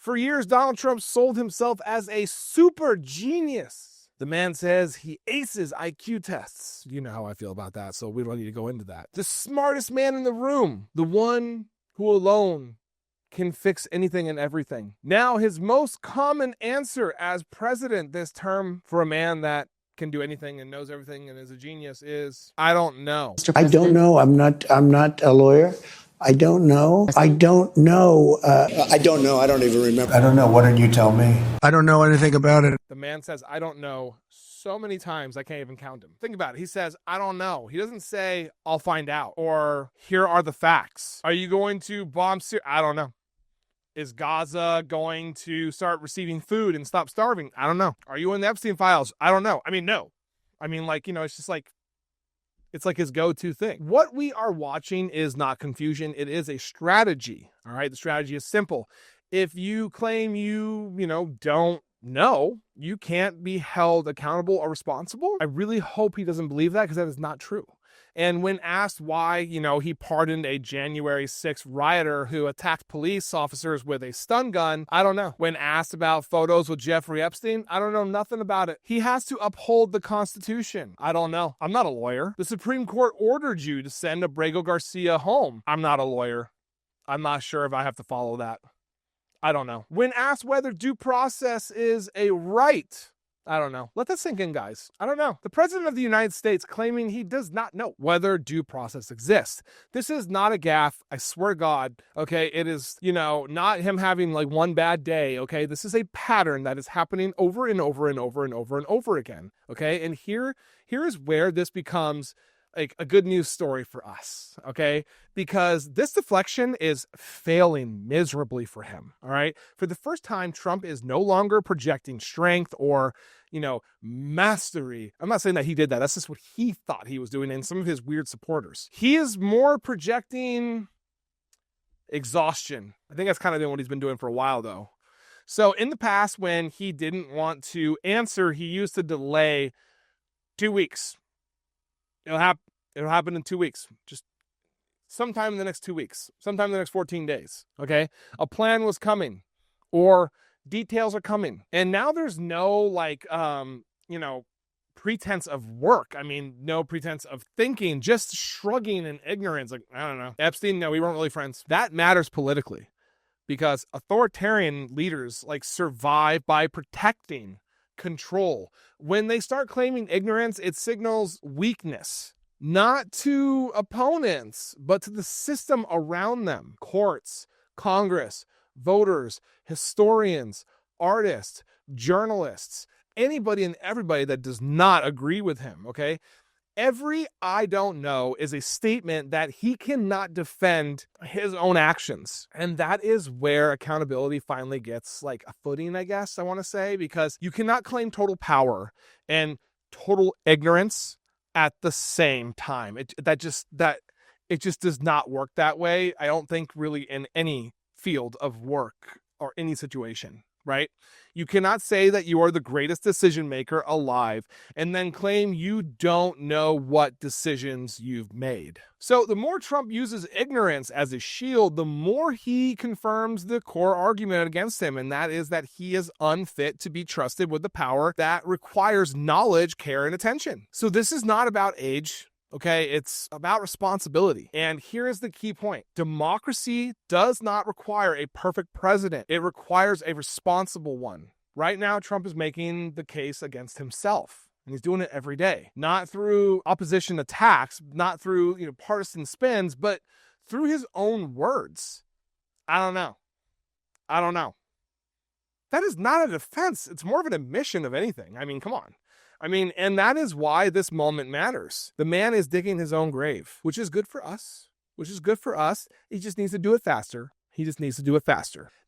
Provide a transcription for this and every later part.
For years, Donald Trump sold himself as a super genius. The man says he aces IQ tests. You know how I feel about that, so we don't need to go into that. The smartest man in the room, the one who alone can fix anything and everything. Now, his most common answer as president this term for a man that can do anything and knows everything and is a genius is, I don't know. I don't know. I'm not a lawyer. I don't know. I don't know. I don't know. I don't even remember. I don't know. Why don't you tell me? I don't know anything about it. The man says, I don't know, so many times I can't even count him. Think about it. He says, I don't know. He doesn't say, I'll find out, or here are the facts. Are you going to bomb Syria? I don't know. Is Gaza going to start receiving food and stop starving? I don't know. Are you in the Epstein files? I don't know. I mean, no. I mean, like, you know, it's just like, it's like his go-to thing. What we are watching is not confusion. It is a strategy. All right. The strategy is simple. If you claim you don't know, you can't be held accountable or responsible. I really hope he doesn't believe that, because that is not true. And when asked why, he pardoned a January 6th rioter who attacked police officers with a stun gun, I don't know. When asked about photos with Jeffrey Epstein, I don't know nothing about it. He has to uphold the Constitution. I don't know. I'm not a lawyer. The Supreme Court ordered you to send Abrego Garcia home. I'm not a lawyer. I'm not sure if I have to follow that. I don't know. When asked whether due process is a right, I don't know. Let that sink in, guys. I don't know. The President of the United States claiming he does not know whether due process exists. This is not a gaffe. I swear to God. Okay. It is, not him having like one bad day. Okay. This is a pattern that is happening over and over and over and over and over again. Okay. And here is where this becomes like a good news story for us, okay? Because this deflection is failing miserably for him, all right? For the first time, Trump is no longer projecting strength or, mastery. I'm not saying that he did that. That's just what he thought he was doing, and some of his weird supporters. He is more projecting exhaustion. I think that's kind of what he's been doing for a while, though. So in the past, when he didn't want to answer, he used to delay 2 weeks. It'll happen in 2 weeks. Just sometime in the next 2 weeks. Sometime in the next 14 days. Okay? A plan was coming. Or details are coming. And now there's no pretense of work. I mean, no pretense of thinking. Just shrugging and ignorance. Like, I don't know. Epstein, no, we weren't really friends. That matters politically. Because authoritarian leaders survive by protecting control. When they start claiming ignorance, it signals weakness, not to opponents, but to the system around them. Courts, Congress, voters, historians, artists, journalists, anybody and everybody that does not agree with him, okay? Every I don't know is a statement that he cannot defend his own actions. And that is where accountability finally gets a footing, I guess I want to say, because you cannot claim total power and total ignorance at the same time. It just does not work that way. I don't think really in any field of work or any situation. Right? You cannot say that you are the greatest decision maker alive and then claim you don't know what decisions you've made. So the more Trump uses ignorance as a shield, the more he confirms the core argument against him, and that is that he is unfit to be trusted with the power that requires knowledge, care, and attention. So this is not about age. Okay, it's about responsibility. And here is the key point. Democracy does not require a perfect president. It requires a responsible one. Right now, Trump is making the case against himself. And he's doing it every day. Not through opposition attacks, not through partisan spins, but through his own words. I don't know. That is not a defense. It's more of an admission of anything. I mean, come on. And that is why this moment matters. The man is digging his own grave, which is good for us. He just needs to do it faster.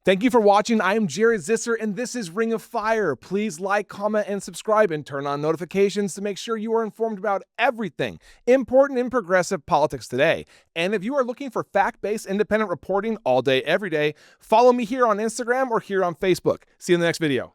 Thank you for watching. I am Jared Zisser, and this is Ring of Fire. Please like, comment, and subscribe, and turn on notifications to make sure you are informed about everything important in progressive politics today. And if you are looking for fact-based independent reporting all day, every day, follow me here on Instagram or here on Facebook. See you in the next video.